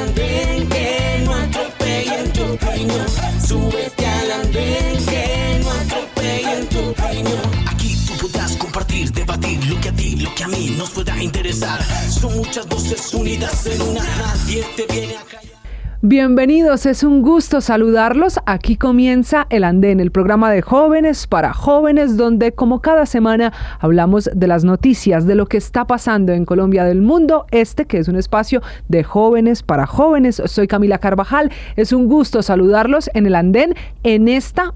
andén, que no atropellen tu opinión. Súbete al andén, que no atropellen tu opinión. Aquí tú podrás compartir, debatir lo que a ti, lo que a mí nos pueda interesar. Son muchas voces unidas en una, nadie te viene a callar. Bienvenidos, es un gusto saludarlos. Aquí comienza El Andén, el programa de jóvenes para jóvenes, donde como cada semana hablamos de las noticias, de lo que está pasando en Colombia, del mundo, que es un espacio de jóvenes para jóvenes. Soy Camila Carvajal, es un gusto saludarlos en El Andén en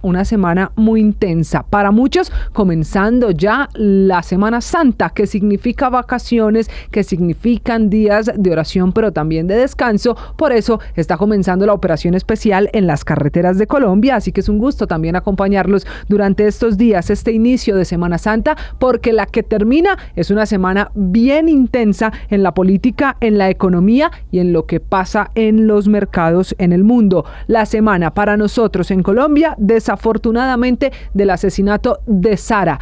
una semana muy intensa. Para muchos, comenzando ya la Semana Santa, que significa vacaciones, que significan días de oración, pero también de descanso. Por eso está comenzando la operación especial en las carreteras de Colombia, así que es un gusto también acompañarlos durante estos días, este inicio de Semana Santa, porque la que termina es una semana bien intensa en la política, en la economía y en lo que pasa en los mercados en el mundo. La semana para nosotros en Colombia, desafortunadamente, del asesinato de Sara,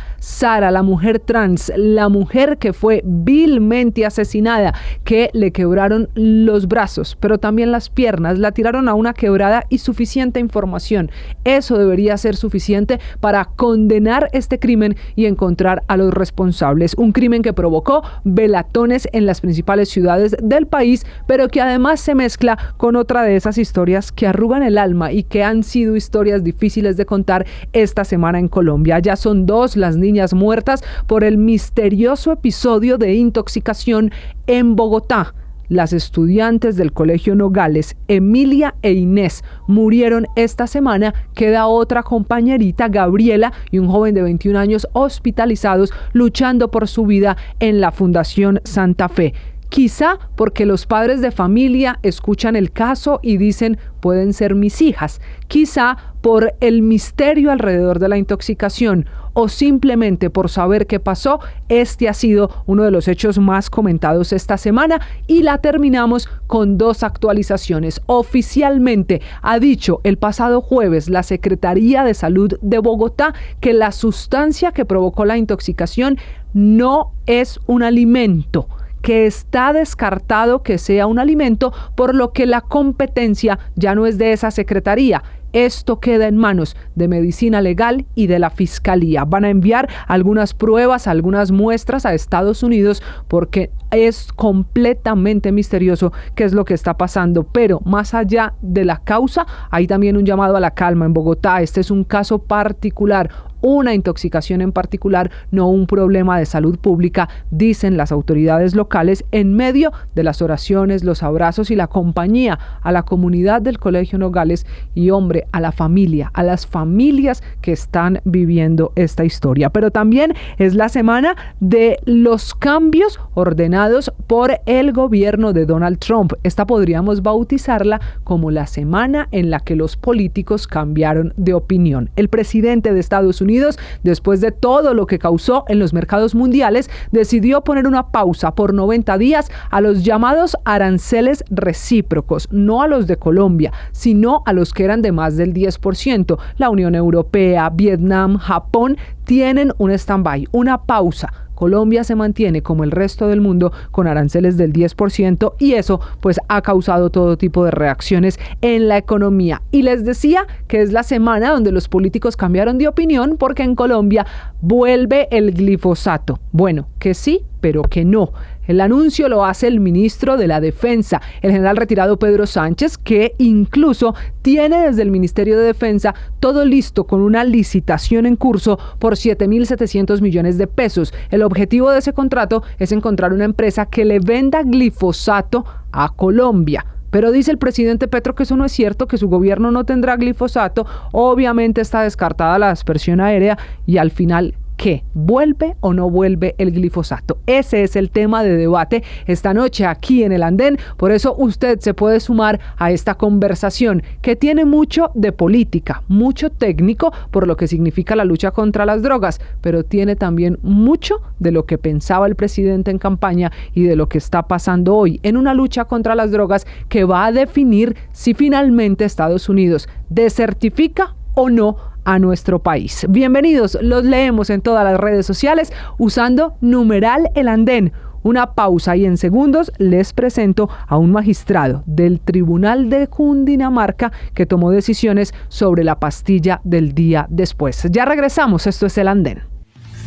la mujer trans, la mujer que fue vilmente asesinada, que le quebraron los brazos, pero también las piernas, la tiraron a una quebrada, y suficiente información. Eso debería ser suficiente para condenar este crimen y encontrar a los responsables. Un crimen que provocó velatones en las principales ciudades del país, pero que además se mezcla con otra de esas historias que arrugan el alma y que han sido historias difíciles de contar esta semana en Colombia. Ya son 2 las niñas muertas por el misterioso episodio de intoxicación en Bogotá. Las estudiantes del Colegio Nogales, Emilia e Inés, murieron esta semana. Queda otra compañerita, Gabriela, y un joven de 21 años hospitalizados luchando por su vida en la Fundación Santa Fe. Quizá porque los padres de familia escuchan el caso y dicen, pueden ser mis hijas. Quizá por el misterio alrededor de la intoxicación, o simplemente por saber qué pasó. Ha sido uno de los hechos más comentados esta semana, y la terminamos con 2 actualizaciones. Oficialmente ha dicho el pasado jueves la Secretaría de Salud de Bogotá que la sustancia que provocó la intoxicación no es un alimento, que está descartado que sea un alimento, por lo que la competencia ya no es de esa secretaría. Esto queda en manos de Medicina Legal y de la Fiscalía. Van a enviar algunas pruebas, algunas muestras a Estados Unidos, porque es completamente misterioso qué es lo que está pasando. Pero más allá de la causa, hay también un llamado a la calma en Bogotá. Este es un caso particular, una intoxicación en particular, no un problema de salud pública, dicen las autoridades locales, en medio de las oraciones, los abrazos y la compañía a la comunidad del Colegio Nogales y, hombre, a la familia, a las familias que están viviendo esta historia. Pero también es la semana de los cambios ordenados por el gobierno de Donald Trump. Esta podríamos bautizarla como la semana en la que los políticos cambiaron de opinión. El presidente de Estados Unidos, después de todo lo que causó en los mercados mundiales, decidió poner una pausa por 90 días a los llamados aranceles recíprocos, no a los de Colombia, sino a los que eran de más del 10%. La Unión Europea, Vietnam, Japón tienen un stand-by, una pausa. Colombia se mantiene, como el resto del mundo, con aranceles del 10%, y eso pues ha causado todo tipo de reacciones en la economía. Y les decía que es la semana donde los políticos cambiaron de opinión, porque en Colombia vuelve el glifosato. Bueno, que sí, pero que no. El anuncio lo hace el ministro de la Defensa, el general retirado Pedro Sánchez, que incluso tiene desde el Ministerio de Defensa todo listo con una licitación en curso por 7.700 millones de pesos. El objetivo de ese contrato es encontrar una empresa que le venda glifosato a Colombia. Pero dice el presidente Petro que eso no es cierto, que su gobierno no tendrá glifosato. Obviamente está descartada la aspersión aérea, y al final, ¿qué? ¿Vuelve o no vuelve el glifosato? Ese es el tema de debate esta noche aquí en El Andén. Por eso usted se puede sumar a esta conversación, que tiene mucho de política, mucho técnico por lo que significa la lucha contra las drogas, pero tiene también mucho de lo que pensaba el presidente en campaña y de lo que está pasando hoy en una lucha contra las drogas que va a definir si finalmente Estados Unidos desertifica o no a nuestro país. Bienvenidos, los leemos en todas las redes sociales usando numeral El Andén. Una pausa y en segundos les presento a un magistrado del Tribunal de Cundinamarca que tomó decisiones sobre la pastilla del día después. Ya regresamos, esto es El Andén.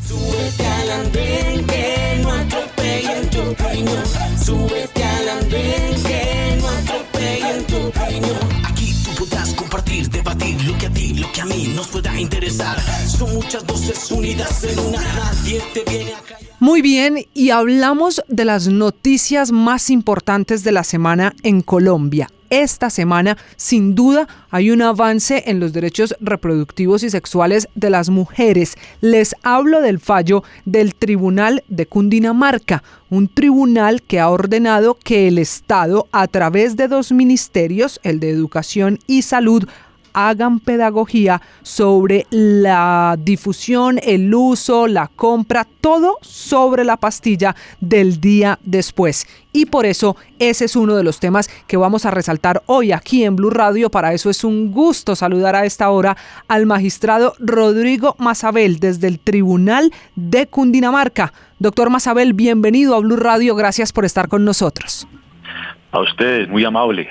Súbete al andén, que no atropellen tu opinión. Súbete al andén, que no atropellen tu opinión. Aquí tú podrás compartir, debatir lo que a ti, lo que a mí nos pueda interesar. Son muchas voces unidas en una, nadie te viene a callar. Muy bien, y hablamos de las noticias más importantes de la semana en Colombia. Esta semana, sin duda, hay un avance en los derechos reproductivos y sexuales de las mujeres. Les hablo del fallo del Tribunal de Cundinamarca, un tribunal que ha ordenado que el Estado, a través de 2 ministerios, el de Educación y Salud, hagan pedagogía sobre la difusión, el uso, la compra, todo sobre la pastilla del día después. Y por eso ese es uno de los temas que vamos a resaltar hoy aquí en Blue Radio. Para eso es un gusto saludar a esta hora al magistrado Rodrigo Mazabel desde el Tribunal de Cundinamarca. Doctor Mazabel, bienvenido a Blue Radio. Gracias por estar con nosotros. A ustedes, muy amables.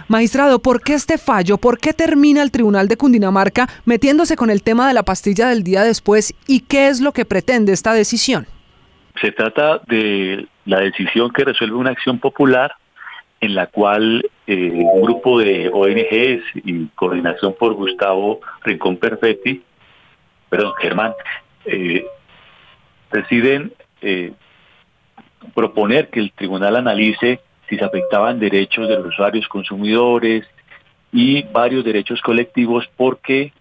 Magistrado, ¿por qué este fallo? ¿Por qué termina el Tribunal de Cundinamarca metiéndose con el tema de la pastilla del día después? ¿Y qué es lo que pretende esta decisión? Se trata de la decisión que resuelve una acción popular en la cual un grupo de ONGs y coordinación por Gustavo Rincón Germán, deciden proponer que el tribunal analice si se afectaban derechos de los usuarios consumidores y varios derechos colectivos, porque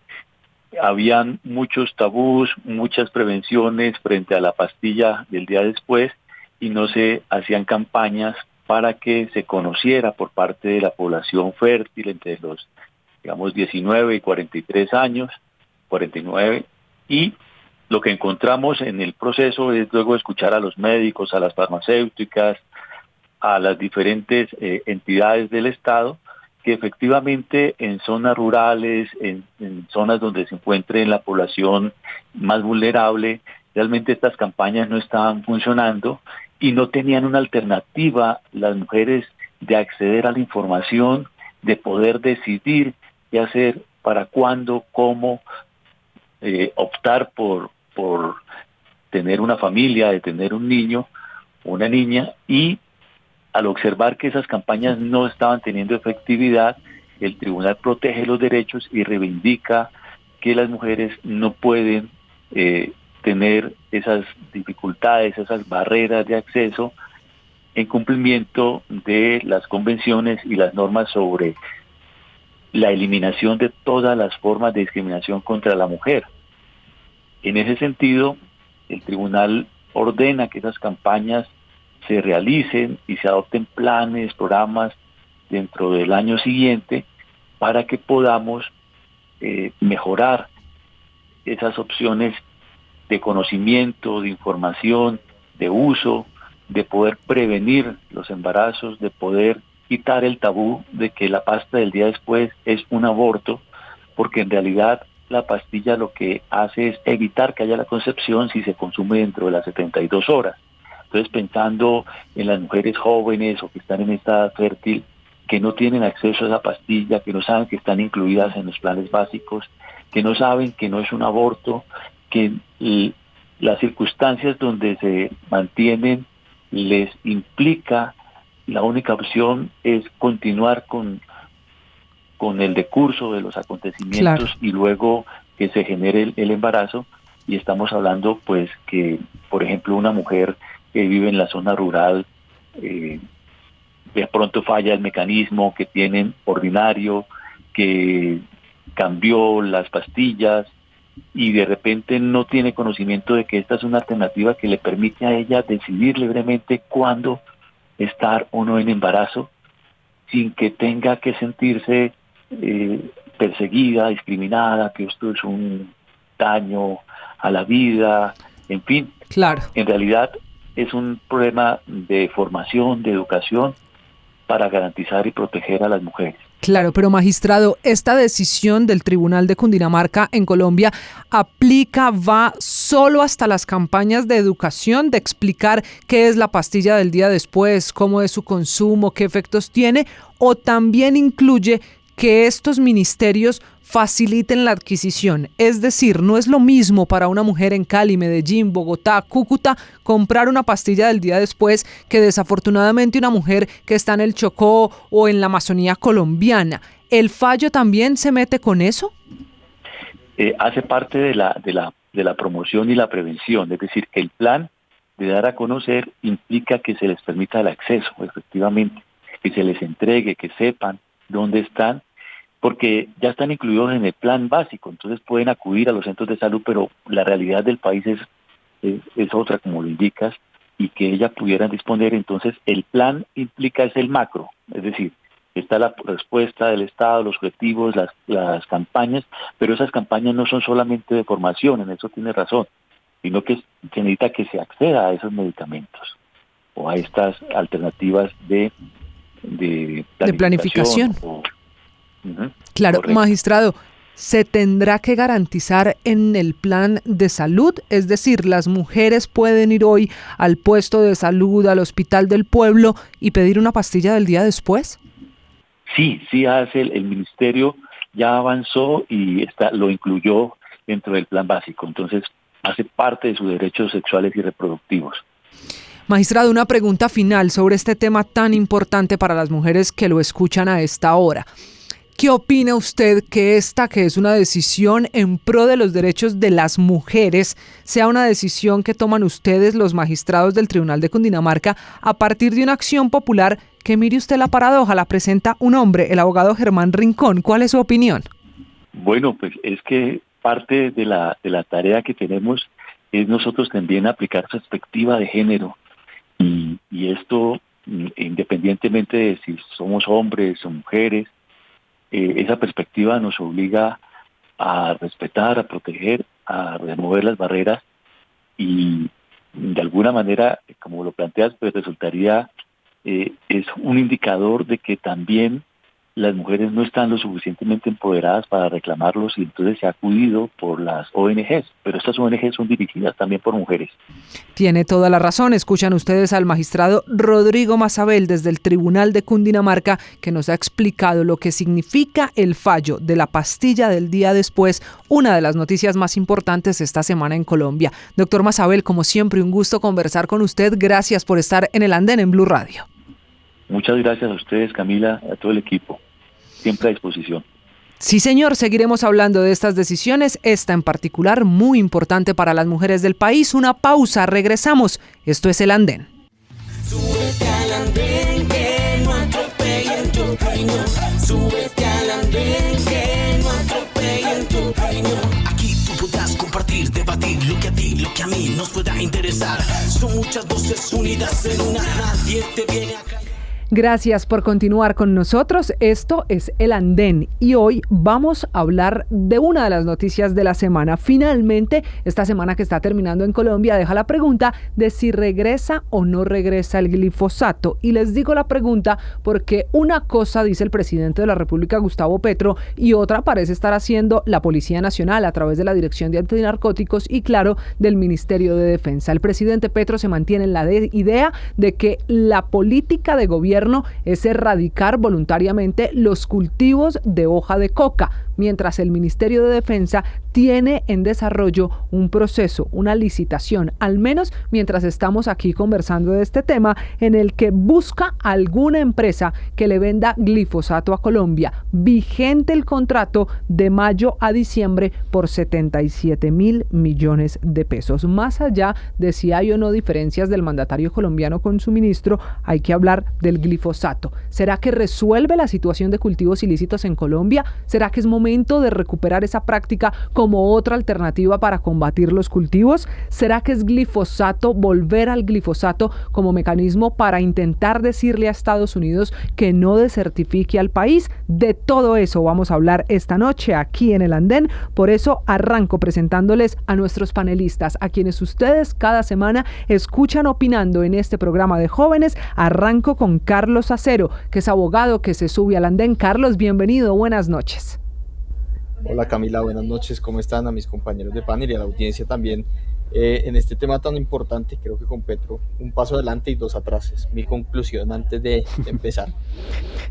habían muchos tabús, muchas prevenciones frente a la pastilla del día después y no se hacían campañas para que se conociera por parte de la población fértil entre los, 19 y 43 años, 49, y lo que encontramos en el proceso es luego escuchar a los médicos, a las farmacéuticas, a las diferentes entidades del Estado, que efectivamente en zonas rurales, en zonas donde se encuentre la población más vulnerable, realmente estas campañas no estaban funcionando y no tenían una alternativa las mujeres de acceder a la información, de poder decidir qué hacer, para cuándo, cómo, optar por tener una familia, de tener un niño, una niña, y al observar que esas campañas no estaban teniendo efectividad, el tribunal protege los derechos y reivindica que las mujeres no pueden tener esas dificultades, esas barreras de acceso en cumplimiento de las convenciones y las normas sobre la eliminación de todas las formas de discriminación contra la mujer. En ese sentido, el tribunal ordena que esas campañas se realicen y se adopten planes, programas dentro del año siguiente para que podamos mejorar esas opciones de conocimiento, de información, de uso, de poder prevenir los embarazos, de poder quitar el tabú de que la pasta del día después es un aborto, porque en realidad la pastilla lo que hace es evitar que haya la concepción si se consume dentro de las 72 horas. Entonces, pensando en las mujeres jóvenes o que están en esta edad fértil, que no tienen acceso a esa pastilla, que no saben que están incluidas en los planes básicos, que no saben que no es un aborto, que las circunstancias donde se mantienen les implica, la única opción es continuar con el decurso de los acontecimientos, claro, y luego que se genere el embarazo. Y estamos hablando pues que, por ejemplo, una mujer que vive en la zona rural, de pronto falla el mecanismo que tienen ordinario, que cambió las pastillas y de repente no tiene conocimiento de que esta es una alternativa que le permite a ella decidir libremente cuándo estar o no en embarazo, sin que tenga que sentirse perseguida, discriminada, que esto es un daño a la vida, en fin. Claro. En realidad es un problema de formación, de educación, para garantizar y proteger a las mujeres. Claro, pero magistrado, esta decisión del Tribunal de Cundinamarca en Colombia va solo hasta las campañas de educación, de explicar qué es la pastilla del día después, cómo es su consumo, qué efectos tiene, o también incluye que estos ministerios faciliten la adquisición. Es decir, no es lo mismo para una mujer en Cali, Medellín, Bogotá, Cúcuta, comprar una pastilla del día después que desafortunadamente una mujer que está en el Chocó o en la Amazonía colombiana. ¿El fallo también se mete con eso? Hace parte de la promoción y la prevención, es decir, el plan de dar a conocer implica que se les permita el acceso, efectivamente, que se les entregue, que sepan dónde están, porque ya están incluidos en el plan básico, entonces pueden acudir a los centros de salud, pero la realidad del país es otra, como lo indicas, y que ellas pudieran disponer. Entonces el plan implica es el macro, es decir, está la respuesta del Estado, los objetivos, las campañas, pero esas campañas no son solamente de formación, en eso tiene razón, sino que se necesita que se acceda a esos medicamentos o a estas alternativas de planificación. Claro, correcto. Magistrado, ¿se tendrá que garantizar en el plan de salud? Es decir, ¿las mujeres pueden ir hoy al puesto de salud, al hospital del pueblo y pedir una pastilla del día después? Sí hace el ministerio, ya avanzó y lo incluyó dentro del plan básico, entonces hace parte de sus derechos sexuales y reproductivos. Magistrado, una pregunta final sobre este tema tan importante para las mujeres que lo escuchan a esta hora. ¿Qué opina usted que es una decisión en pro de los derechos de las mujeres, sea una decisión que toman ustedes, los magistrados del Tribunal de Cundinamarca, a partir de una acción popular que, mire usted la paradoja, la presenta un hombre, el abogado Germán Rincón? ¿Cuál es su opinión? Bueno, pues es que parte de la tarea que tenemos es nosotros también aplicar perspectiva de género. Y esto, independientemente de si somos hombres o mujeres, esa perspectiva nos obliga a respetar, a proteger, a remover las barreras y de alguna manera, como lo planteas, pues resultaría, es un indicador de que también las mujeres no están lo suficientemente empoderadas para reclamarlos y entonces se ha acudido por las ONGs, pero estas ONGs son dirigidas también por mujeres. Tiene toda la razón. Escuchan ustedes al magistrado Rodrigo Mazabel desde el Tribunal de Cundinamarca, que nos ha explicado lo que significa el fallo de la pastilla del día después, una de las noticias más importantes esta semana en Colombia. Doctor Mazabel, como siempre, un gusto conversar con usted. Gracias por estar en el Andén en Blue Radio. Muchas gracias a ustedes, Camila, a todo el equipo. Siempre a disposición. Sí, señor, seguiremos hablando de estas decisiones, esta en particular muy importante para las mujeres del país. Una pausa, regresamos. Esto es El Andén. Súbete al andén, que no atropellen tu opinión. Súbete al andén, que no atropellen tu opinión. Aquí tú podrás compartir, debatir lo que a ti, lo que a mí nos pueda interesar. Son muchas voces unidas en una, nadie te viene a callar. Gracias por continuar con nosotros. Esto es El Andén y hoy vamos a hablar de una de las noticias de la semana. Finalmente, esta semana que está terminando en Colombia deja la pregunta de si regresa o no regresa el glifosato. Y les digo la pregunta porque una cosa dice el presidente de la República, Gustavo Petro, y otra parece estar haciendo la Policía Nacional a través de la Dirección de Antinarcóticos y, claro, del Ministerio de Defensa. El presidente Petro se mantiene en la idea de que la política de gobierno es erradicar voluntariamente los cultivos de hoja de coca, mientras el Ministerio de Defensa tiene en desarrollo un proceso, una licitación, al menos mientras estamos aquí conversando de este tema, en el que busca alguna empresa que le venda glifosato a Colombia, vigente el contrato de mayo a diciembre por 77.000 millones de pesos. Más allá de si hay o no diferencias del mandatario colombiano con su ministro, hay que hablar del glifosato. ¿Será que resuelve la situación de cultivos ilícitos en Colombia? ¿Será que es momento de recuperar esa práctica como otra alternativa para combatir los cultivos? ¿Será que es glifosato, volver al glifosato como mecanismo para intentar decirle a Estados Unidos que no desertifique al país? De todo eso vamos a hablar esta noche aquí en El Andén. Por eso arranco presentándoles a nuestros panelistas, a quienes ustedes cada semana escuchan opinando en este programa de jóvenes. Arranco con Carlos Acero, que es abogado que se sube al andén. Carlos, bienvenido, buenas noches. Hola Camila, buenas noches, ¿cómo están? A mis compañeros de panel y a la audiencia también. En este tema tan importante, creo que con Petro, un paso adelante y dos atrás, es mi conclusión antes de empezar.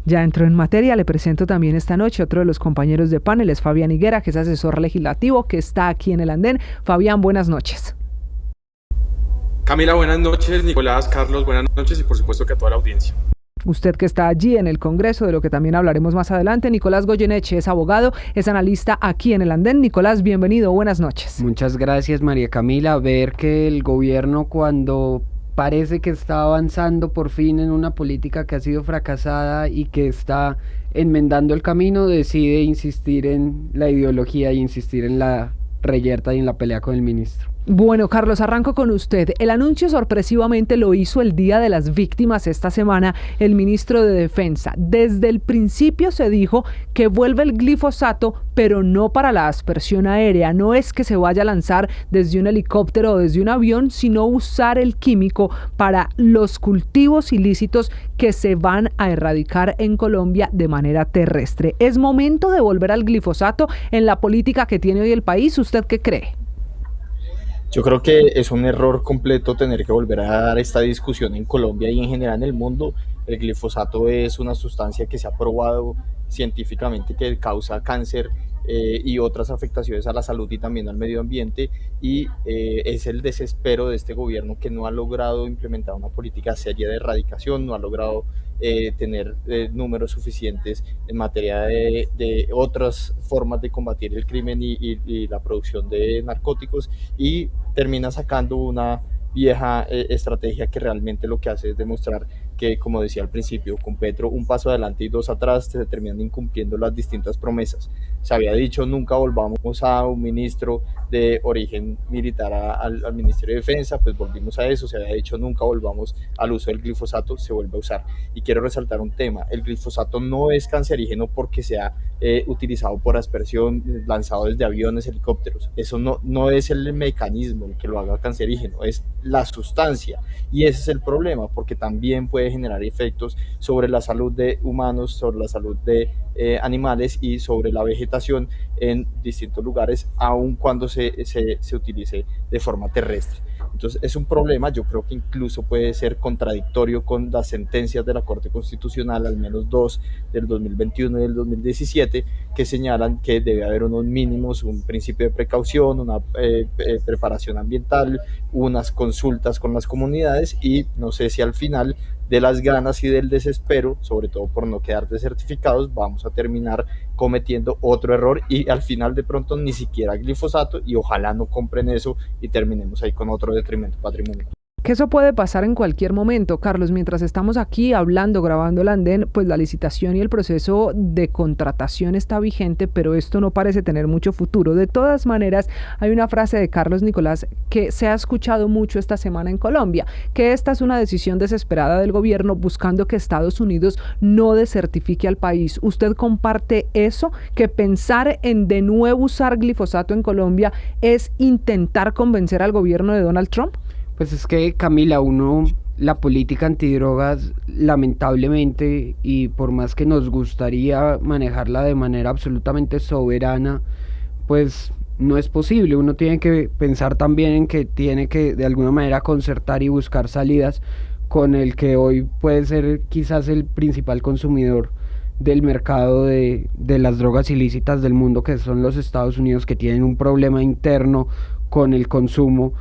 Ya entró en materia, le presento también esta noche otro de los compañeros de panel, es Fabián Higuera, que es asesor legislativo, que está aquí en el andén. Fabián, buenas noches. Camila, buenas noches. Nicolás, Carlos, buenas noches y por supuesto que a toda la audiencia. Usted que está allí en el Congreso, de lo que también hablaremos más adelante. Nicolás Goyeneche es abogado, es analista aquí en el andén. Nicolás, bienvenido, buenas noches. Muchas gracias, María Camila. Ver que el gobierno, cuando parece que está avanzando por fin en una política que ha sido fracasada y que está enmendando el camino, decide insistir en la ideología y insistir en la reyerta y en la pelea con el ministro. Bueno, Carlos, arranco con usted. El anuncio sorpresivamente lo hizo el Día de las Víctimas esta semana el ministro de Defensa. Desde el principio se dijo que vuelve el glifosato, pero no para la aspersión aérea. No es que se vaya a lanzar desde un helicóptero o desde un avión, sino usar el químico para los cultivos ilícitos que se van a erradicar en Colombia de manera terrestre. ¿Es momento de volver al glifosato en la política que tiene hoy el país? ¿Usted qué cree? Yo creo que es un error completo tener que volver a dar esta discusión en Colombia y en general en el mundo. El glifosato es una sustancia que se ha probado científicamente que causa cáncer y otras afectaciones a la salud y también al medio ambiente, y es el desespero de este gobierno que no ha logrado implementar una política seria de erradicación, no ha logrado tener números suficientes en materia de otras formas de combatir el crimen y la producción de narcóticos, y termina sacando una vieja estrategia que realmente lo que hace es demostrar que, como decía al principio, con Petro un paso adelante y dos atrás, se terminan incumpliendo las distintas promesas. Se había dicho nunca volvamos a un ministro de origen militar al Ministerio de Defensa, pues volvimos a eso. Se había dicho nunca volvamos al uso del glifosato, se vuelve a usar. Y quiero resaltar un tema: el glifosato no es cancerígeno porque sea utilizado por aspersión, lanzado desde aviones, helicópteros. Eso no es el mecanismo el que lo haga cancerígeno, es la sustancia, y ese es el problema, porque también puede generar efectos sobre la salud de humanos, sobre la salud de animales y sobre la vegetación en distintos lugares, aun cuando se utilice de forma terrestre. Entonces es un problema. Yo creo que incluso puede ser contradictorio con las sentencias de la Corte Constitucional, al menos dos, del 2021 y del 2017, que señalan que debe haber unos mínimos, un principio de precaución, una preparación ambiental, unas consultas con las comunidades, y no sé si al final de las ganas y del desespero, sobre todo por no quedar desertificados, vamos a terminar cometiendo otro error y al final de pronto ni siquiera glifosato, y ojalá no compren eso y terminemos ahí con otro detrimento patrimonial. Que eso puede pasar en cualquier momento, Carlos. Mientras estamos aquí hablando, grabando el andén, pues la licitación y el proceso de contratación está vigente, pero esto no parece tener mucho futuro. De todas maneras, hay una frase de Carlos, Nicolás, que se ha escuchado mucho esta semana en Colombia, que esta es una decisión desesperada del gobierno buscando que Estados Unidos no desertifique al país. ¿Usted comparte eso? ¿Que pensar en de nuevo usar glifosato en Colombia es intentar convencer al gobierno de Donald Trump? Pues es que, Camila, la política antidrogas, lamentablemente, y por más que nos gustaría manejarla de manera absolutamente soberana, pues no es posible. Uno tiene que pensar también en que tiene que de alguna manera concertar y buscar salidas con el que hoy puede ser quizás el principal consumidor del mercado de las drogas ilícitas del mundo, que son los Estados Unidos, que tienen un problema interno con el consumo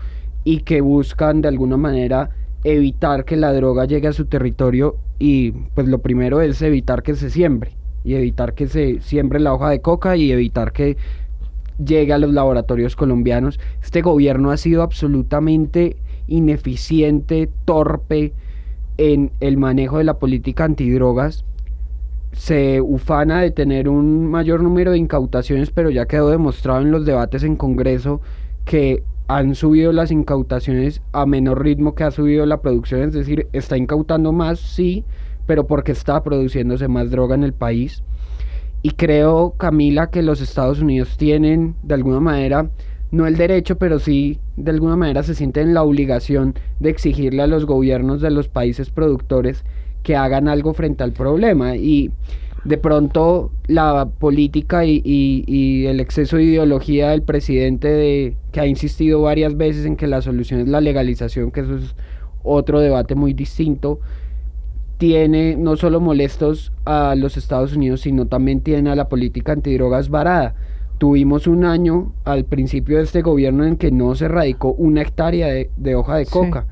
y que buscan de alguna manera evitar que la droga llegue a su territorio. Y pues lo primero es evitar que se siembre, y evitar que se siembre la hoja de coca, y evitar que llegue a los laboratorios colombianos. Este gobierno ha sido absolutamente ineficiente, torpe en el manejo de la política antidrogas, se ufana de tener un mayor número de incautaciones, pero ya quedó demostrado en los debates en Congreso que han subido las incautaciones a menor ritmo que ha subido la producción, es decir, está incautando más, sí, pero porque está produciéndose más droga en el país. Y creo, Camila, que los Estados Unidos tienen, de alguna manera, no el derecho, pero sí, de alguna manera se sienten la obligación de exigirle a los gobiernos de los países productores que hagan algo frente al problema. Y de pronto la política y el exceso de ideología del presidente, que ha insistido varias veces en que la solución es la legalización, que eso es otro debate muy distinto, tiene no solo molestos a los Estados Unidos, sino también tiene a la política antidrogas varada. Tuvimos un año al principio de este gobierno en que no se radicó una hectárea de hoja de coca.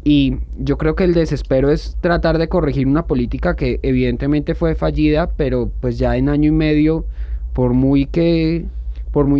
Y yo creo que el desespero es tratar de corregir una política que evidentemente fue fallida, pero pues ya en año y medio, por muy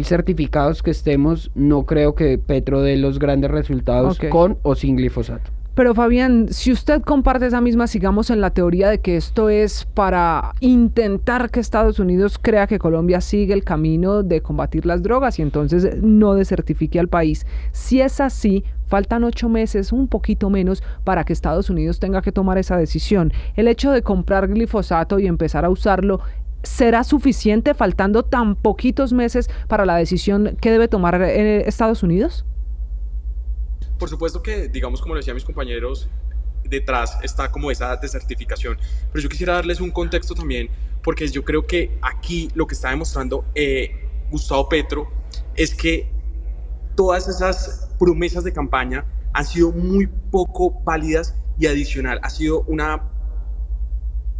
certificados que estemos, no creo que Petro dé los grandes resultados con o sin glifosato. Pero Fabián, si usted comparte esa misma, sigamos en la teoría de que esto es para intentar que Estados Unidos crea que Colombia sigue el camino de combatir las drogas y entonces no desertifique al país. Si es así, faltan 8 meses, un poquito menos, para que Estados Unidos tenga que tomar esa decisión. El hecho de comprar glifosato y empezar a usarlo, ¿será suficiente faltando tan poquitos meses para la decisión que debe tomar Estados Unidos? Por supuesto que, digamos, como lo decían mis compañeros, detrás está como esa desertificación, pero yo quisiera darles un contexto también, porque yo creo que aquí lo que está demostrando Gustavo Petro es que todas esas promesas de campaña han sido muy poco válidas y adicional, ha sido una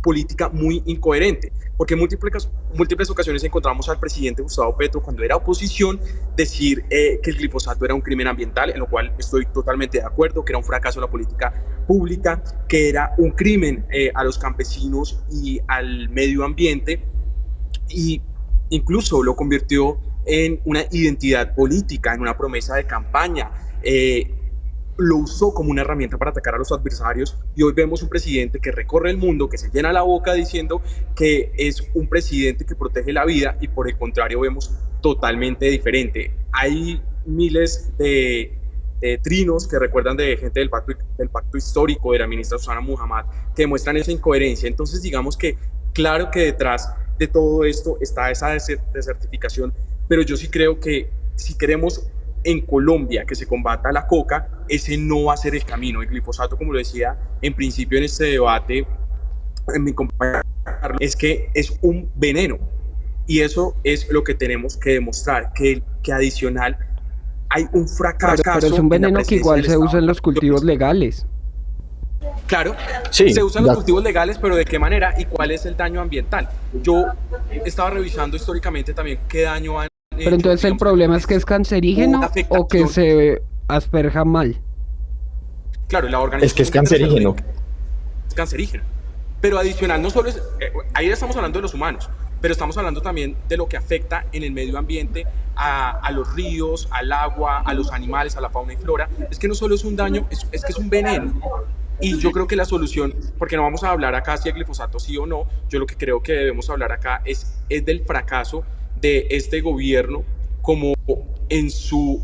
política muy incoherente, porque en múltiples ocasiones encontramos al presidente Gustavo Petro, cuando era oposición, decir que el glifosato era un crimen ambiental, en lo cual estoy totalmente de acuerdo, que era un fracaso de la política pública, que era un crimen a los campesinos y al medio ambiente, y incluso lo convirtió en una identidad política, en una promesa de campaña. Lo usó como una herramienta para atacar a los adversarios, y hoy vemos un presidente que recorre el mundo, que se llena la boca diciendo que es un presidente que protege la vida, y por el contrario vemos totalmente diferente. Hay miles de trinos que recuerdan de gente del pacto histórico de la ministra Susana Muhammad, que demuestran esa incoherencia. Entonces digamos que claro que detrás de todo esto está esa desertificación, pero yo sí creo que si queremos en Colombia que se combata la coca, ese no va a ser el camino. El glifosato, como lo decía en principio en este debate, en mi compañero, es que es un veneno, y eso es lo que tenemos que demostrar, que adicional hay un fracaso. Pero es un veneno que igual se usa en los cultivos legales. Claro, sí, se usan los cultivos legales, pero ¿de qué manera y cuál es el daño ambiental? Yo estaba revisando históricamente también qué daño han. Pero entonces el problema es que es cancerígeno o que se asperja mal. Claro, la organización es que es cancerígeno. Es cancerígeno. Pero adicional, no solo es, ahí estamos hablando de los humanos, pero estamos hablando también de lo que afecta en el medio ambiente, a los ríos, al agua, a los animales, a la fauna y flora. Es que no solo es un daño, es que es un veneno. Y yo creo que la solución, porque no vamos a hablar acá si el glifosato sí o no, yo lo que creo que debemos hablar acá es del fracaso de este gobierno como en su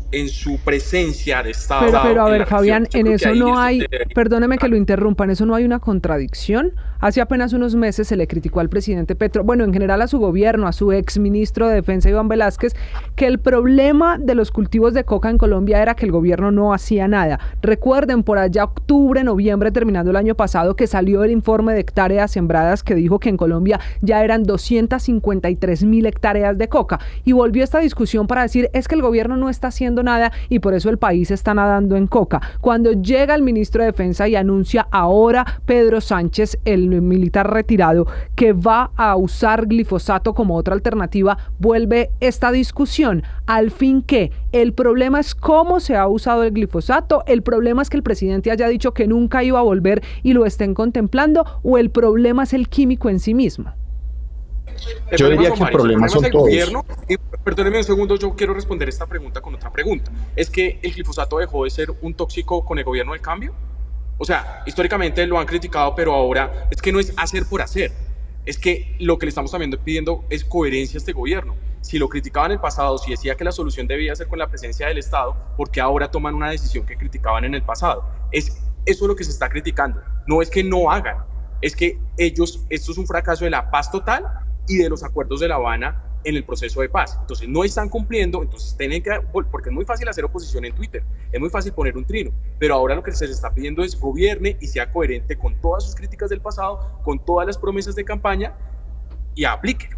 presencia de Estado. Pero a ver, Fabián, en eso no hay, perdóneme que lo interrumpa, en eso no hay una contradicción. Hace apenas unos meses se le criticó al presidente Petro, bueno, en general a su gobierno, a su exministro de Defensa, Iván Velázquez, que el problema de los cultivos de coca en Colombia era que el gobierno no hacía nada. Recuerden, por allá octubre, noviembre, terminando el año pasado, que salió el informe de hectáreas sembradas que dijo que en Colombia ya eran 253.000 hectáreas de coca. Y volvió esta discusión para decir, es que el gobierno no está haciendo nada y por eso el país está nadando en coca. Cuando llega el ministro de Defensa y anuncia ahora Pedro Sánchez, el militar retirado, que va a usar glifosato como otra alternativa, vuelve esta discusión. Al fin, ¿qué? El problema es cómo se ha usado el glifosato, el problema es que el presidente haya dicho que nunca iba a volver y lo estén contemplando, o el problema es el químico en sí mismo. Yo diría que el problema son todos. Perdóneme un segundo, yo quiero responder esta pregunta con otra pregunta. ¿Es que el glifosato dejó de ser un tóxico con el gobierno del cambio? O sea, históricamente lo han criticado, pero ahora es que no es hacer por hacer. es que lo que le estamos también pidiendo es coherencia a este gobierno. Si lo criticaba en el pasado, si decía que la solución debía ser con la presencia del Estado, ¿por qué ahora toman una decisión que criticaban en el pasado? Eso es lo que se está criticando. No es que no hagan, es que esto es un fracaso de la paz total y de los acuerdos de La Habana en el proceso de paz. Entonces no están cumpliendo, entonces tienen que, porque es muy fácil hacer oposición en Twitter, es muy fácil poner un trino, pero ahora lo que se les está pidiendo es gobierne y sea coherente con todas sus críticas del pasado, con todas las promesas de campaña y aplique.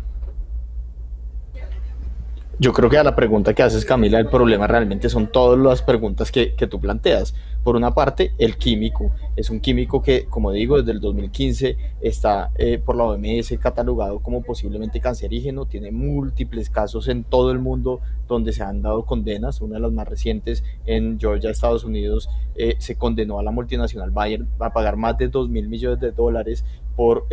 Yo creo que a la pregunta que haces, Camila, el problema realmente son todas las preguntas que tú planteas. Por una parte, el químico es un químico que, como digo, desde el 2015 está por la OMS catalogado como posiblemente cancerígeno, tiene múltiples casos en todo el mundo donde se han dado condenas. Una de las más recientes en Georgia, Estados Unidos, se condenó a la multinacional Bayer a pagar más de $2.000 millones por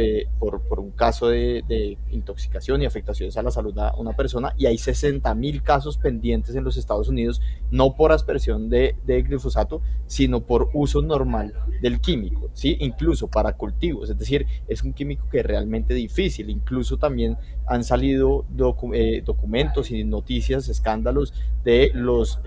un caso de intoxicación y afectaciones a la salud a una persona, y hay 60.000 casos pendientes en los Estados Unidos, no por aspersión de glifosato, sino por uso normal del químico, ¿sí? Incluso para cultivos, es decir, es un químico que es realmente difícil. Incluso también han salido documentos y noticias, escándalos de los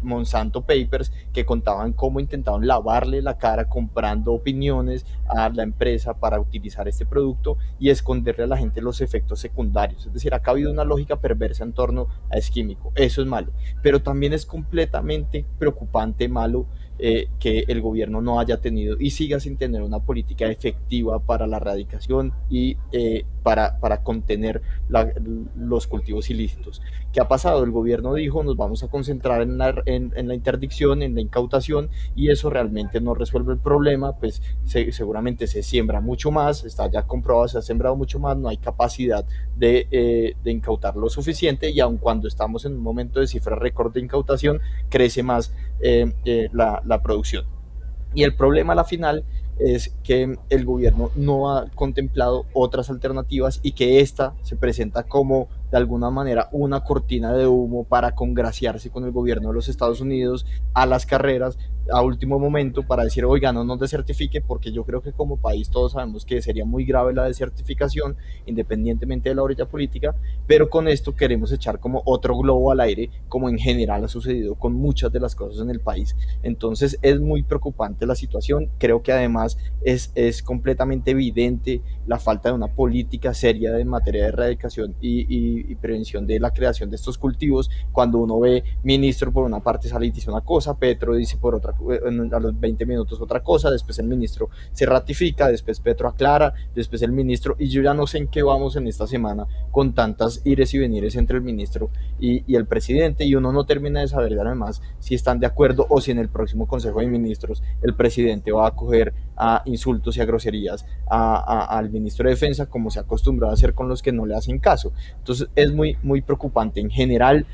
Monsanto Papers, que contaban cómo intentaban lavarle la cara comprando opiniones a la empresa para utilizar este producto y esconderle a la gente los efectos secundarios. Es decir, acá ha habido una lógica perversa en torno a ese químico. Eso es malo, pero también es completamente preocupante, malo, que el gobierno no haya tenido y siga sin tener una política efectiva para la erradicación y para contener los cultivos ilícitos. ¿Qué ha pasado? El gobierno dijo: nos vamos a concentrar en la interdicción, en la incautación, y eso realmente no resuelve el problema. Pues seguramente se siembra mucho más, está ya comprobado, se ha sembrado mucho más, no hay capacidad de incautar lo suficiente, y aun cuando estamos en un momento de cifra récord de incautación, crece más la producción. Y el problema a la final es que el gobierno no ha contemplado otras alternativas y que esta se presenta como, de alguna manera, una cortina de humo para congraciarse con el gobierno de los Estados Unidos a las carreras, a último momento, para decir: oiga, no nos desertifique, porque yo creo que como país todos sabemos que sería muy grave la desertificación, independientemente de la orilla política, pero con esto queremos echar como otro globo al aire, como en general ha sucedido con muchas de las cosas en el país. Entonces es muy preocupante la situación. Creo que además es completamente evidente la falta de una política seria en materia de erradicación y prevención de la creación de estos cultivos. Cuando uno ve ministro por una parte sale y dice una cosa, Petro dice por otra, a los 20 minutos otra cosa, después el ministro se ratifica, después Petro aclara, después el ministro, y yo ya no sé en qué vamos en esta semana con tantas ires y venires entre el ministro y el presidente, y uno no termina de saber además si están de acuerdo o si en el próximo Consejo de Ministros el presidente va a acoger a insultos y a groserías al ministro de Defensa, como se ha acostumbrado a hacer con los que no le hacen caso. Entonces es muy, muy preocupante. En general,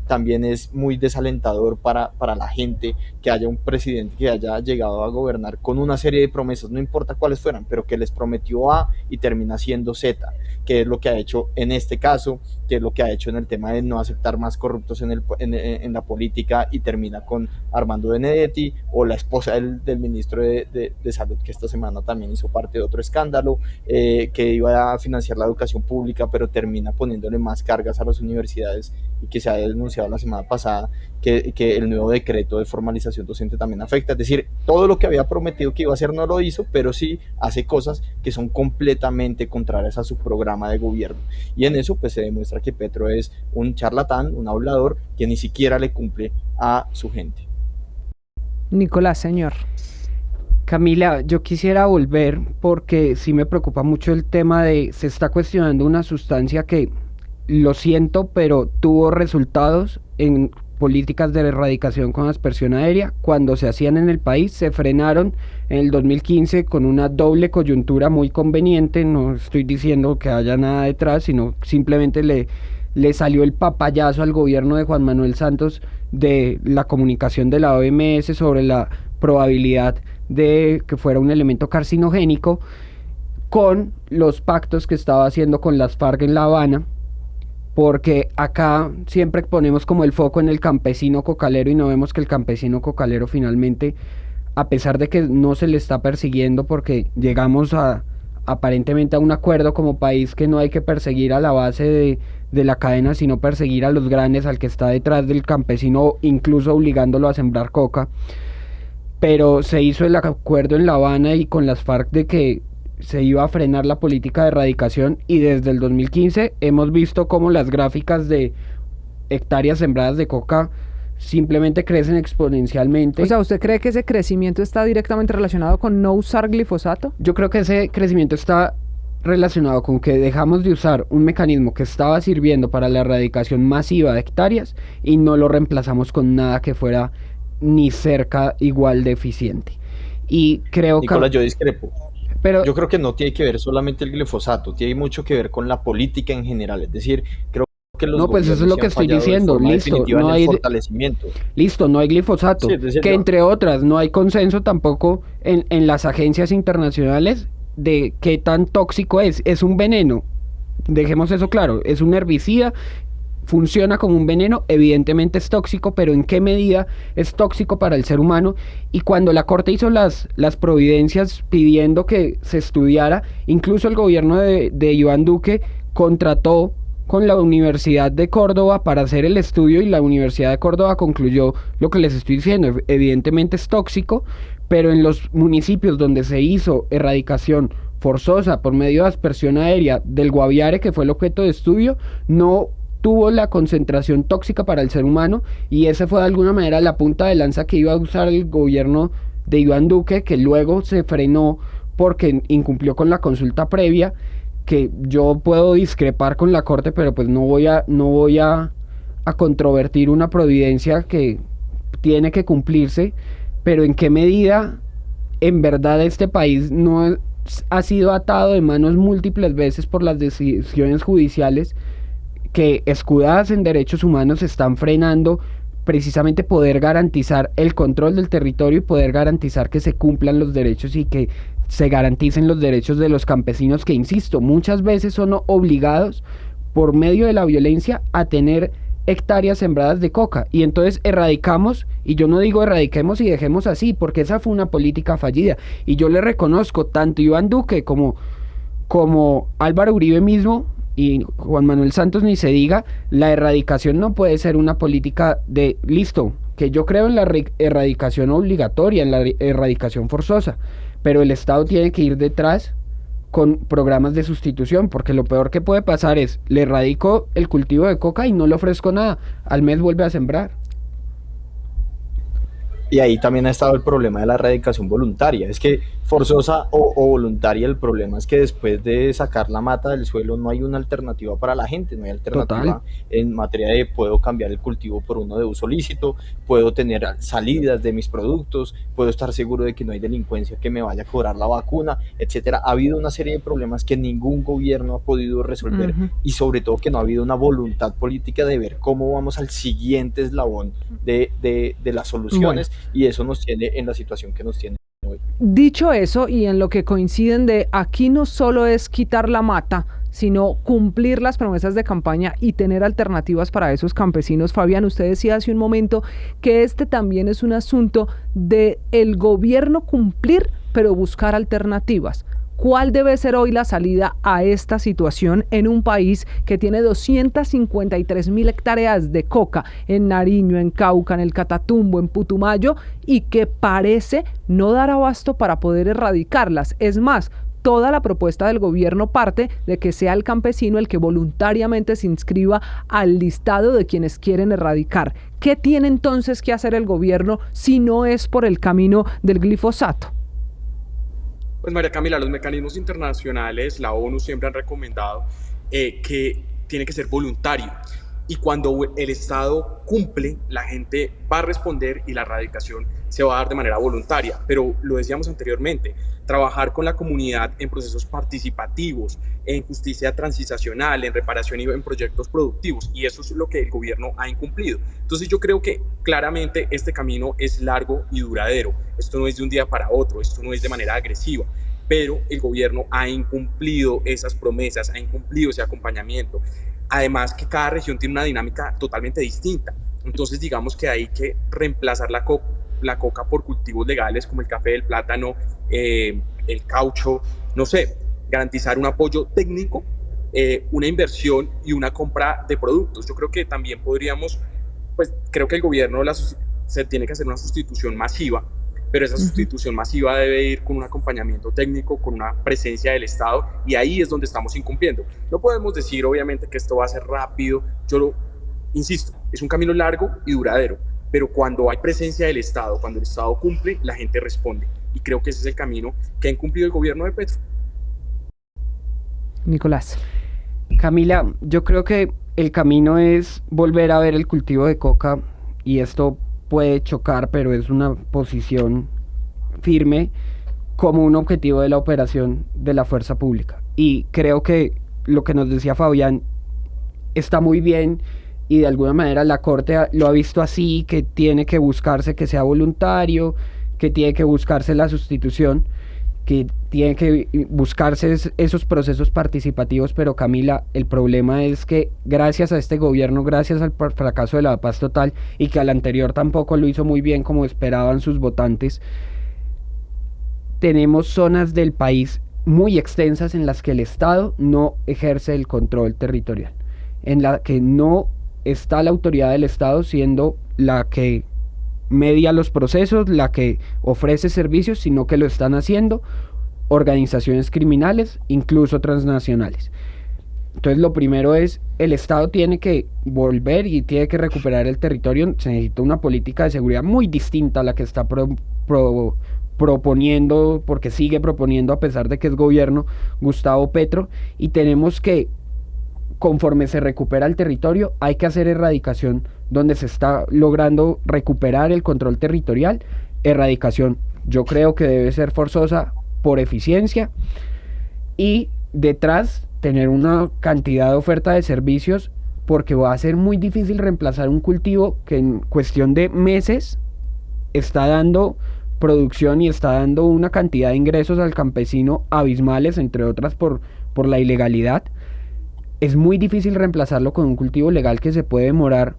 también es muy desalentador para la gente que haya un presidente que haya llegado a gobernar con una serie de promesas, no importa cuáles fueran, pero que les prometió A y termina siendo Z, que es lo que ha hecho en este caso, que es lo que ha hecho en el tema de no aceptar más corruptos en la política, y termina con Armando Benedetti, o la esposa del ministro de Salud, que esta semana también hizo parte de otro escándalo, que iba a financiar la educación pública, pero termina poniéndole más cargas a las universidades, y que se ha denunciado la semana pasada que el nuevo decreto de formalización docente también afecta. Es decir, todo lo que había prometido que iba a hacer no lo hizo, pero sí hace cosas que son completamente contrarias a su programa de gobierno. Y en eso pues se demuestra que Petro es un charlatán, un hablador, que ni siquiera le cumple a su gente. Nicolás, señor. Camila, yo quisiera volver porque sí me preocupa mucho el tema de se está cuestionando una sustancia que, lo siento, pero tuvo resultados en políticas de erradicación con aspersión aérea. Cuando se hacían en el país, se frenaron en el 2015 con una doble coyuntura muy conveniente. No estoy diciendo que haya nada detrás, sino simplemente le salió el papayazo al gobierno de Juan Manuel Santos de la comunicación de la OMS sobre la probabilidad de que fuera un elemento carcinogénico, con los pactos que estaba haciendo con las FARC en La Habana, porque acá siempre ponemos como el foco en el campesino cocalero y no vemos que el campesino cocalero finalmente, a pesar de que no se le está persiguiendo porque llegamos a aparentemente a un acuerdo como país que no hay que perseguir a la base de la cadena, sino perseguir a los grandes, al que está detrás del campesino, incluso obligándolo a sembrar coca. Pero se hizo el acuerdo en La Habana y con las FARC de que se iba a frenar la política de erradicación, y desde el 2015 hemos visto cómo las gráficas de hectáreas sembradas de coca simplemente crecen exponencialmente. O sea, ¿usted cree que ese crecimiento está directamente relacionado con no usar glifosato? Yo creo que ese crecimiento está relacionado con que dejamos de usar un mecanismo que estaba sirviendo para la erradicación masiva de hectáreas y no lo reemplazamos con nada que fuera ni cerca igual de eficiente. Y creo Nicolás, yo discrepo. Pero yo creo que no tiene que ver solamente el glifosato, tiene mucho que ver con la política en general. Es decir, creo que los no, pues eso es lo que estoy diciendo. Listo, no hay fortalecimiento. Listo, no hay glifosato. Sí, decir, que entre otras no hay consenso tampoco en las agencias internacionales de qué tan tóxico es. Es un veneno. Dejemos eso claro. Es un herbicida. Funciona como un veneno, evidentemente es tóxico, pero ¿en qué medida es tóxico para el ser humano? Y cuando la Corte hizo las providencias pidiendo que se estudiara, incluso el gobierno de Iván Duque contrató con la Universidad de Córdoba para hacer el estudio, y la Universidad de Córdoba concluyó lo que les estoy diciendo. Evidentemente es tóxico, pero en los municipios donde se hizo erradicación forzosa por medio de aspersión aérea del Guaviare, que fue el objeto de estudio, no tuvo la concentración tóxica para el ser humano, y ese fue de alguna manera la punta de lanza que iba a usar el gobierno de Iván Duque, que luego se frenó porque incumplió con la consulta previa, que yo puedo discrepar con la Corte, pero pues no voy a controvertir una providencia que tiene que cumplirse. Pero en qué medida en verdad este país no ha sido atado de manos múltiples veces por las decisiones judiciales que, escudadas en derechos humanos, están frenando precisamente poder garantizar el control del territorio y poder garantizar que se cumplan los derechos y que se garanticen los derechos de los campesinos, que, insisto, muchas veces son obligados por medio de la violencia a tener hectáreas sembradas de coca. Y entonces erradicamos, y yo no digo erradiquemos y dejemos así, porque esa fue una política fallida, y yo le reconozco tanto Iván Duque como Álvaro Uribe mismo, y Juan Manuel Santos ni se diga. La erradicación no puede ser una política de listo, que yo creo en la erradicación obligatoria, en la erradicación forzosa, pero el Estado tiene que ir detrás con programas de sustitución, porque lo peor que puede pasar es, le erradico el cultivo de coca y no le ofrezco nada, al mes vuelve a sembrar. Y ahí también ha estado el problema de la erradicación voluntaria. Es que forzosa o voluntaria, el problema es que después de sacar la mata del suelo no hay una alternativa para la gente, no hay alternativa. Total. En materia de puedo cambiar el cultivo por uno de uso lícito, puedo tener salidas de mis productos, puedo estar seguro de que no hay delincuencia que me vaya a cobrar la vacuna, etcétera. Ha habido una serie de problemas que ningún gobierno ha podido resolver, y sobre todo que no ha habido una voluntad política de ver cómo vamos al siguiente eslabón de las soluciones. Bueno. Y eso nos tiene en la situación que nos tiene hoy. Dicho eso, y en lo que coinciden de aquí no solo es quitar la mata, sino cumplir las promesas de campaña y tener alternativas para esos campesinos. Fabián, usted decía hace un momento que este también es un asunto de el gobierno cumplir, pero buscar alternativas. ¿Cuál debe ser hoy la salida a esta situación en un país que tiene 253.000 hectáreas de coca en Nariño, en Cauca, en el Catatumbo, en Putumayo, y que parece no dar abasto para poder erradicarlas? Es más, toda la propuesta del gobierno parte de que sea el campesino el que voluntariamente se inscriba al listado de quienes quieren erradicar. ¿Qué tiene entonces que hacer el gobierno si no es por el camino del glifosato? Pues María Camila, los mecanismos internacionales, la ONU siempre han recomendado que tiene que ser voluntario, y cuando el Estado cumple, la gente va a responder y la erradicación se va a dar de manera voluntaria. Pero lo decíamos anteriormente, trabajar con la comunidad en procesos participativos, en justicia transicional, en reparación y en proyectos productivos, y eso es lo que el gobierno ha incumplido. Entonces yo creo que claramente este camino es largo y duradero. Esto no es de un día para otro, esto no es de manera agresiva, pero el gobierno ha incumplido esas promesas, ha incumplido ese acompañamiento. Además que cada región tiene una dinámica totalmente distinta. Entonces digamos que hay que reemplazar la coca por cultivos legales como el café, el plátano, el caucho, no sé. garantizar un apoyo técnico, una inversión y una compra de productos. Yo creo que también podríamos, pues creo que el gobierno se tiene que hacer una sustitución masiva, pero esa sustitución masiva debe ir con un acompañamiento técnico, con una presencia del Estado, y ahí es donde estamos incumpliendo. No podemos decir, obviamente, que esto va a ser rápido. Insisto, es un camino largo y duradero, pero cuando hay presencia del Estado, cuando el Estado cumple, la gente responde. Y creo que ese es el camino que ha incumplido el gobierno de Petro. Nicolás. Camila, yo creo que el camino es volver a ver el cultivo de coca, y esto puede chocar, pero es una posición firme, como un objetivo de la operación de la fuerza pública. Y creo que lo que nos decía Fabián está muy bien, y de alguna manera la Corte lo ha visto así, que tiene que buscarse que sea voluntario, que tiene que buscarse la sustitución, que tiene que buscarse esos procesos participativos. Pero Camila, el problema es que gracias a este gobierno, gracias al fracaso de la paz total, y que al anterior tampoco lo hizo muy bien como esperaban sus votantes, tenemos zonas del país muy extensas en las que el Estado no ejerce el control territorial, en la que no está la autoridad del Estado siendo la que media los procesos, la que ofrece servicios, sino que lo están haciendo organizaciones criminales, incluso transnacionales. Entonces lo primero es, el Estado tiene que volver y tiene que recuperar el territorio. Se necesita una política de seguridad muy distinta a la que está proponiendo, porque sigue proponiendo, a pesar de que es gobierno, Gustavo Petro. Y tenemos que, conforme se recupera el territorio, hay que hacer erradicación donde se está logrando recuperar el control territorial. Erradicación, yo creo que debe ser forzosa por eficiencia, y detrás tener una cantidad de oferta de servicios, porque va a ser muy difícil reemplazar un cultivo que en cuestión de meses está dando producción y está dando una cantidad de ingresos al campesino abismales, entre otras por la ilegalidad. Es muy difícil reemplazarlo con un cultivo legal que se puede demorar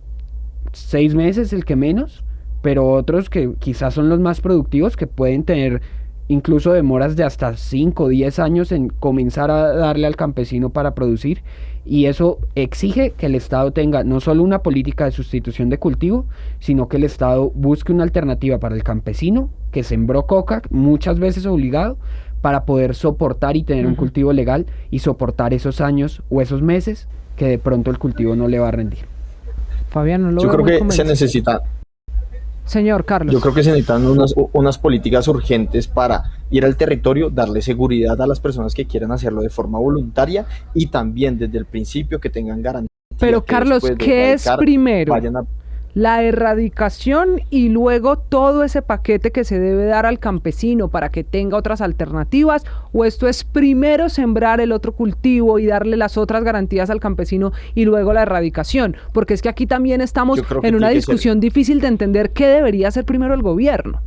6 meses, el que menos, pero otros que quizás son los más productivos, que pueden tener incluso demoras de hasta 5 o 10 años en comenzar a darle al campesino para producir. Y eso exige que el Estado tenga no solo una política de sustitución de cultivo, sino que el Estado busque una alternativa para el campesino que sembró coca, muchas veces obligado, para poder soportar y tener un cultivo legal, y soportar esos años o esos meses que de pronto el cultivo no le va a rendir. Fabián, no lo Yo veo creo muy que convencido. se necesita... Señor Carlos. Yo creo que se necesitan unas políticas urgentes para ir al territorio, darle seguridad a las personas que quieran hacerlo de forma voluntaria, y también desde el principio que tengan garantía. Pero Carlos, ¿qué es primero? Vayan a... La erradicación y luego todo ese paquete que se debe dar al campesino para que tenga otras alternativas, o esto es primero sembrar el otro cultivo y darle las otras garantías al campesino y luego la erradicación, porque es que aquí también estamos en una discusión difícil de entender qué debería hacer primero el gobierno.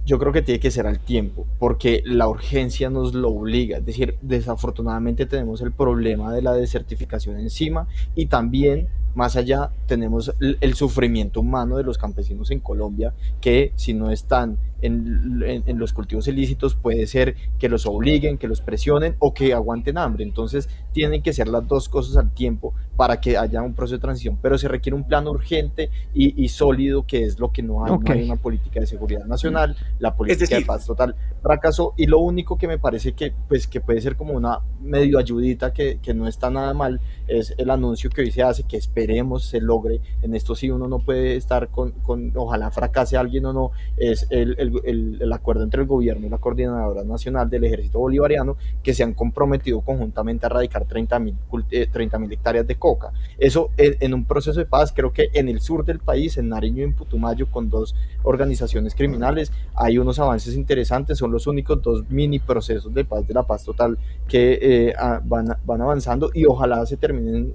Yo creo que tiene que ser al tiempo, porque la urgencia nos lo obliga. Es decir, desafortunadamente tenemos el problema de la desertificación encima, y también, más allá, tenemos el sufrimiento humano de los campesinos en Colombia, que si no están en los cultivos ilícitos, puede ser que los obliguen, que los presionen o que aguanten hambre. Entonces tienen que ser las dos cosas al tiempo para que haya un proceso de transición, pero se requiere un plan urgente y sólido, que es lo que no hay. No hay una política de seguridad nacional, la política de paz total fracasó, y lo único que me parece que puede ser como una medio ayudita, que no está nada mal, es el anuncio que hoy se hace, que esperemos se logre. En esto sí uno no puede estar con ojalá fracase alguien o no, es el acuerdo entre el gobierno y la Coordinadora Nacional del Ejército Bolivariano, que se han comprometido conjuntamente a erradicar 30.000 hectáreas de coca. Eso en un proceso de paz. Creo que en el sur del país, en Nariño y en Putumayo, con 2 organizaciones criminales, hay unos avances interesantes. Son los únicos 2 mini procesos de paz, de la paz total, que van avanzando, y ojalá se terminen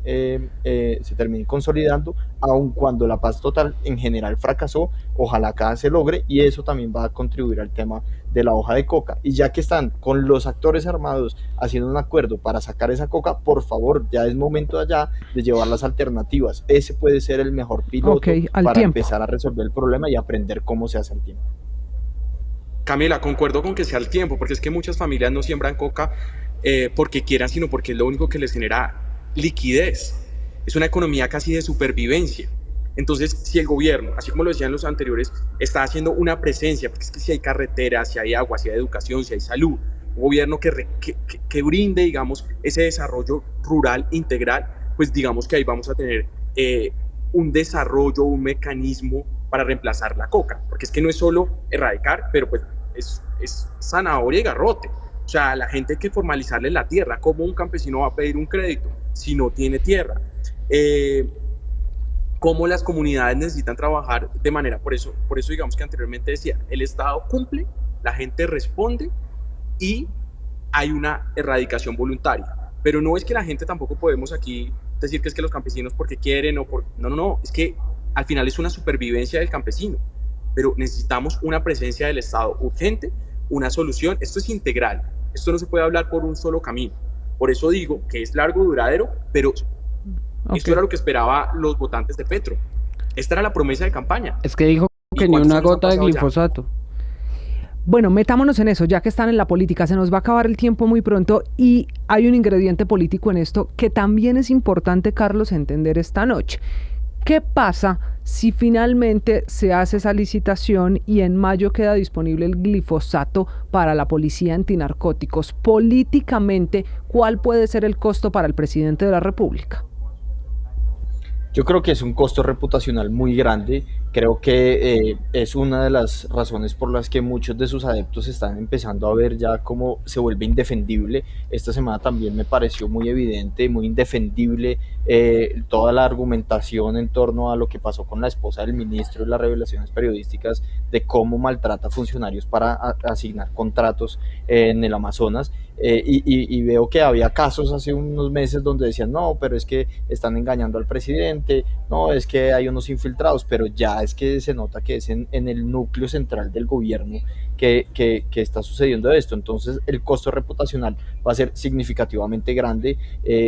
consolidando, aun cuando la paz total en general fracasó. Ojalá acá se logre, y eso también va a contribuir al tema de la hoja de coca. Y ya que están con los actores armados haciendo un acuerdo para sacar esa coca, por favor, ya es momento allá de llevar las alternativas. Ese puede ser el mejor piloto para empezar a resolver el problema y aprender cómo se hace al tiempo. Camila, concuerdo con que sea el tiempo, porque es que muchas familias no siembran coca porque quieran, sino porque es lo único que les genera liquidez. Es una economía casi de supervivencia. Entonces, si el gobierno, así como lo decían los anteriores, está haciendo una presencia, porque es que si hay carreteras, si hay agua, si hay educación, si hay salud, un gobierno que brinde, digamos, ese desarrollo rural integral, pues digamos que ahí vamos a tener un desarrollo, un mecanismo para reemplazar la coca, porque es que no es solo erradicar, pero pues es zanahoria y garrote. O sea, la gente hay que formalizarle la tierra. ¿Cómo un campesino va a pedir un crédito si no tiene tierra? Cómo las comunidades necesitan trabajar de manera, por eso digamos que anteriormente decía, el Estado cumple, la gente responde y hay una erradicación voluntaria. Pero no es que la gente tampoco podemos aquí decir que es que los campesinos porque quieren o por... No, es que al final es una supervivencia del campesino, pero necesitamos una presencia del Estado urgente, una solución. Esto es integral, esto no se puede hablar por un solo camino. Por eso digo que es largo, duradero, pero esto era lo que esperaban los votantes de Petro. Esta era la promesa de campaña. Es que dijo que ni una gota de glifosato. Bueno, metámonos en eso, ya que están en la política, se nos va a acabar el tiempo muy pronto y hay un ingrediente político en esto que también es importante, Carlos, entender esta noche. ¿Qué pasa si finalmente se hace esa licitación y en mayo queda disponible el glifosato para la policía antinarcóticos? Políticamente, ¿cuál puede ser el costo para el presidente de la República? Yo creo que es un costo reputacional muy grande. Creo que es una de las razones por las que muchos de sus adeptos están empezando a ver ya cómo se vuelve indefendible. Esta semana también me pareció muy evidente, muy indefendible toda la argumentación en torno a lo que pasó con la esposa del ministro y las revelaciones periodísticas de cómo maltrata funcionarios para asignar contratos en el Amazonas. Y veo que había casos hace unos meses donde decían, no, pero es que están engañando al presidente, no, es que hay unos infiltrados, pero ya es que se nota que es en el núcleo central del gobierno que está sucediendo esto. Entonces el costo reputacional va a ser significativamente grande.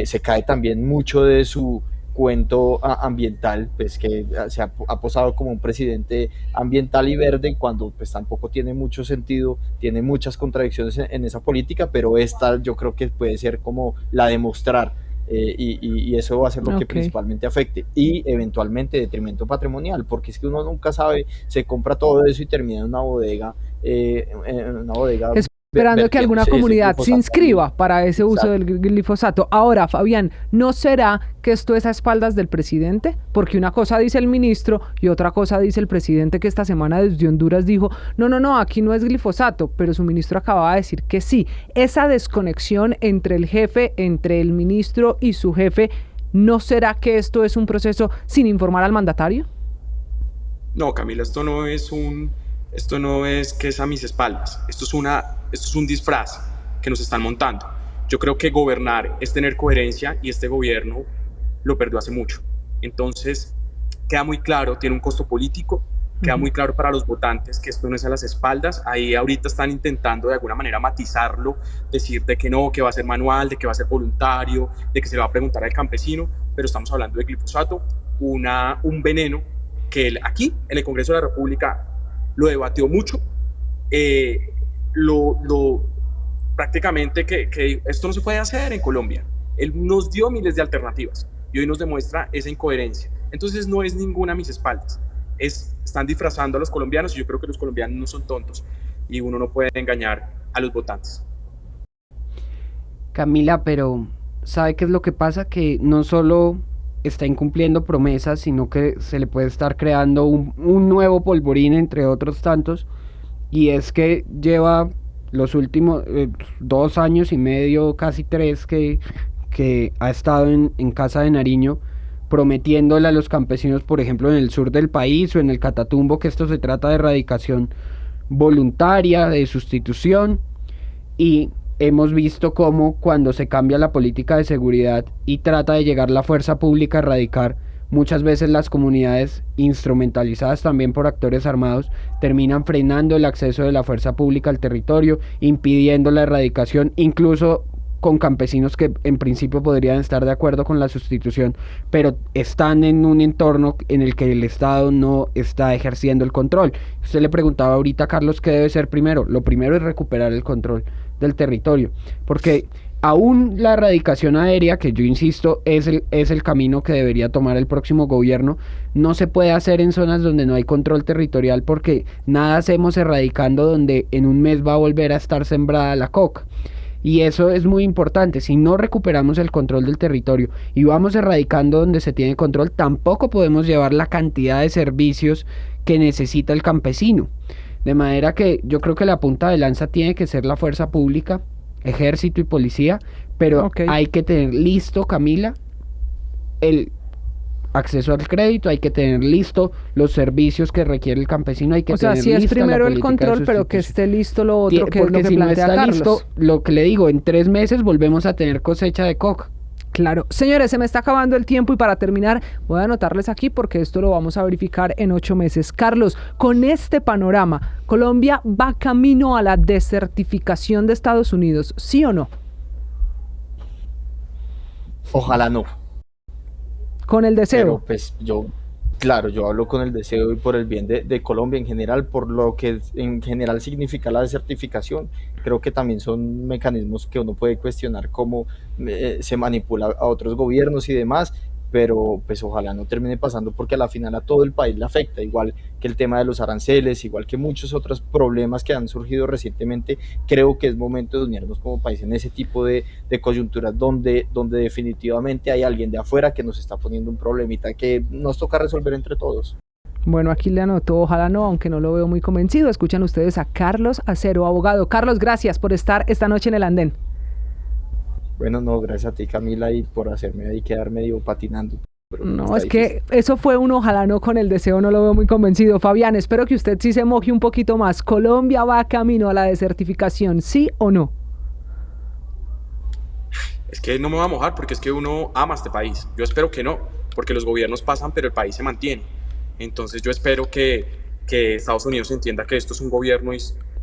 Se cae también mucho de su cuento ambiental, pues que se ha posado como un presidente ambiental y verde, cuando pues tampoco tiene mucho sentido, tiene muchas contradicciones en esa política, pero esta yo creo que puede ser como la de mostrar, y eso va a ser lo que principalmente afecte, y eventualmente detrimento patrimonial, porque es que uno nunca sabe, se compra todo eso y termina en una bodega, esperando que alguna comunidad se inscriba para ese uso del glifosato. Ahora, Fabián, ¿no será que esto es a espaldas del presidente? Porque una cosa dice el ministro y otra cosa dice el presidente, que esta semana desde Honduras dijo, no, aquí no es glifosato, pero su ministro acababa de decir que sí. Esa desconexión entre el jefe, entre el ministro y su jefe, ¿no será que esto es un proceso sin informar al mandatario? No, Camila, esto no es que es a mis espaldas, esto es un disfraz que nos están montando. Yo creo que gobernar es tener coherencia y este gobierno lo perdió hace mucho. Entonces, queda muy claro, tiene un costo político, queda muy claro para los votantes que esto no es a las espaldas. Ahí ahorita están intentando de alguna manera matizarlo, decir de que no, que va a ser manual, de que va a ser voluntario, de que se le va a preguntar al campesino, pero estamos hablando de glifosato, un veneno que aquí en el Congreso de la República lo debatió mucho, prácticamente que esto no se puede hacer en Colombia. Él nos dio miles de alternativas y hoy nos demuestra esa incoherencia. Entonces no es ninguna a mis espaldas, están disfrazando a los colombianos, y yo creo que los colombianos no son tontos y uno no puede engañar a los votantes. Camila, pero ¿sabe qué es lo que pasa? Que no solo está incumpliendo promesas, sino que se le puede estar creando un nuevo polvorín, entre otros tantos, y es que lleva los últimos 2 años y medio, casi 3, que ha estado en Casa de Nariño prometiéndole a los campesinos, por ejemplo en el sur del país o en el Catatumbo, que esto se trata de erradicación voluntaria, de sustitución, y hemos visto cómo cuando se cambia la política de seguridad y trata de llegar la fuerza pública a erradicar, muchas veces las comunidades, instrumentalizadas también por actores armados, terminan frenando el acceso de la fuerza pública al territorio, impidiendo la erradicación, incluso con campesinos que en principio podrían estar de acuerdo con la sustitución, pero están en un entorno en el que el Estado no está ejerciendo el control. Usted le preguntaba ahorita a Carlos qué debe ser primero. Lo primero es recuperar el control del territorio, porque Aún la erradicación aérea, que yo insisto es el camino que debería tomar el próximo gobierno, no se puede hacer en zonas donde no hay control territorial, porque nada hacemos erradicando donde en un mes va a volver a estar sembrada la coca. Y eso es muy importante. Si no recuperamos el control del territorio y vamos erradicando donde se tiene control, tampoco podemos llevar la cantidad de servicios que necesita el campesino. De manera que yo creo que la punta de lanza tiene que ser la fuerza pública, ejército y policía, pero hay que tener listo, Camila, el acceso al crédito, hay que tener listo los servicios que requiere el campesino, hay que tener sí es primero el control, pero que esté listo lo otro, que porque es lo que si no plantea está Carlos. listo, lo que le digo, en 3 meses volvemos a tener cosecha de coca. Claro. Señores, se me está acabando el tiempo y para terminar voy a anotarles aquí porque esto lo vamos a verificar en 8 meses. Carlos, con este panorama, ¿Colombia va camino a la desertificación de Estados Unidos, sí o no? Ojalá no. Con el deseo. Pero pues yo hablo con el deseo y por el bien de Colombia en general, por lo que en general significa la desertificación. Creo que también son mecanismos que uno puede cuestionar cómo se manipula a otros gobiernos y demás, pero pues ojalá no termine pasando porque a la final a todo el país le afecta, igual que el tema de los aranceles, igual que muchos otros problemas que han surgido recientemente. Creo que es momento de unirnos como país en ese tipo de coyunturas donde definitivamente hay alguien de afuera que nos está poniendo un problemita que nos toca resolver entre todos. Bueno, aquí le anotó, ojalá no, aunque no lo veo muy convencido. Escuchan ustedes a Carlos Acero, abogado. Carlos, gracias por estar esta noche en el andén. Bueno, no, gracias a ti, Camila, y por hacerme ahí quedar medio patinando. No, es que eso fue un ojalá no con el deseo, no lo veo muy convencido. Fabián, espero que usted sí se moje un poquito más. ¿Colombia va camino a la desertificación, sí o no? Es que no me voy a mojar porque es que uno ama este país. Yo espero que no, porque los gobiernos pasan, pero el país se mantiene. Entonces yo espero que Estados Unidos entienda que esto es un gobierno,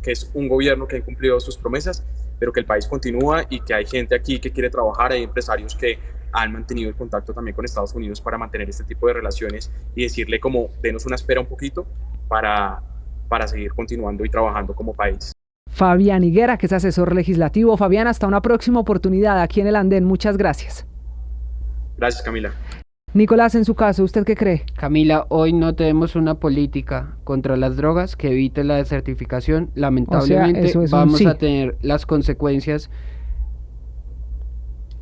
que es un gobierno que ha cumplido sus promesas, pero que el país continúa y que hay gente aquí que quiere trabajar, hay empresarios que han mantenido el contacto también con Estados Unidos para mantener este tipo de relaciones y decirle como denos una espera un poquito para seguir continuando y trabajando como país. Fabián Higuera, que es asesor legislativo. Fabián, hasta una próxima oportunidad aquí en el andén. Muchas gracias. Gracias, Camila. Nicolás, en su caso, ¿usted qué cree? Camila, hoy no tenemos una política contra las drogas que evite la desertificación. Lamentablemente vamos a tener las consecuencias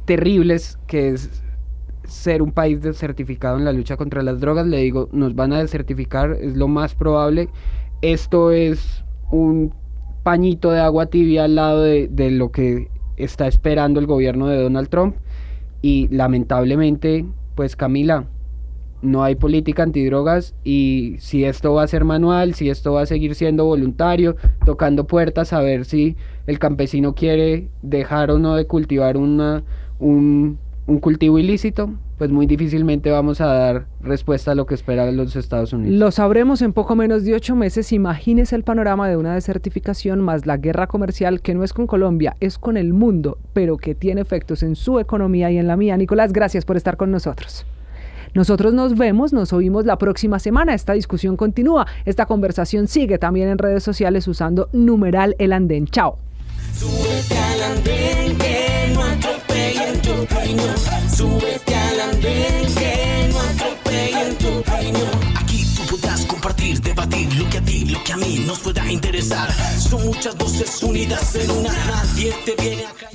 terribles que es ser un país desertificado en la lucha contra las drogas. Le digo, nos van a desertificar, es lo más probable. Esto es un pañito de agua tibia al lado de lo que está esperando el gobierno de Donald Trump. Y lamentablemente, pues Camila, no hay política antidrogas, y si esto va a ser manual, si esto va a seguir siendo voluntario, tocando puertas a ver si el campesino quiere dejar o no de cultivar un cultivo ilícito, pues muy difícilmente vamos a dar respuesta a lo que esperan los Estados Unidos. Lo sabremos en poco menos de 8 meses. Imagínese el panorama de una desertificación más la guerra comercial, que no es con Colombia, es con el mundo, pero que tiene efectos en su economía y en la mía. Nicolás, gracias por estar con nosotros. Nosotros nos vemos, nos oímos la próxima semana. Esta discusión continúa, esta conversación sigue también en redes sociales usando numeral El Andén. Chao. Súbete al andén, que no atropellen tu opinión. Súbete al andén, que no atropellen tu opinión. Aquí tú podrás compartir, debatir lo que a ti, lo que a mí nos pueda interesar. Son muchas voces unidas en una. Nadie te viene a callar.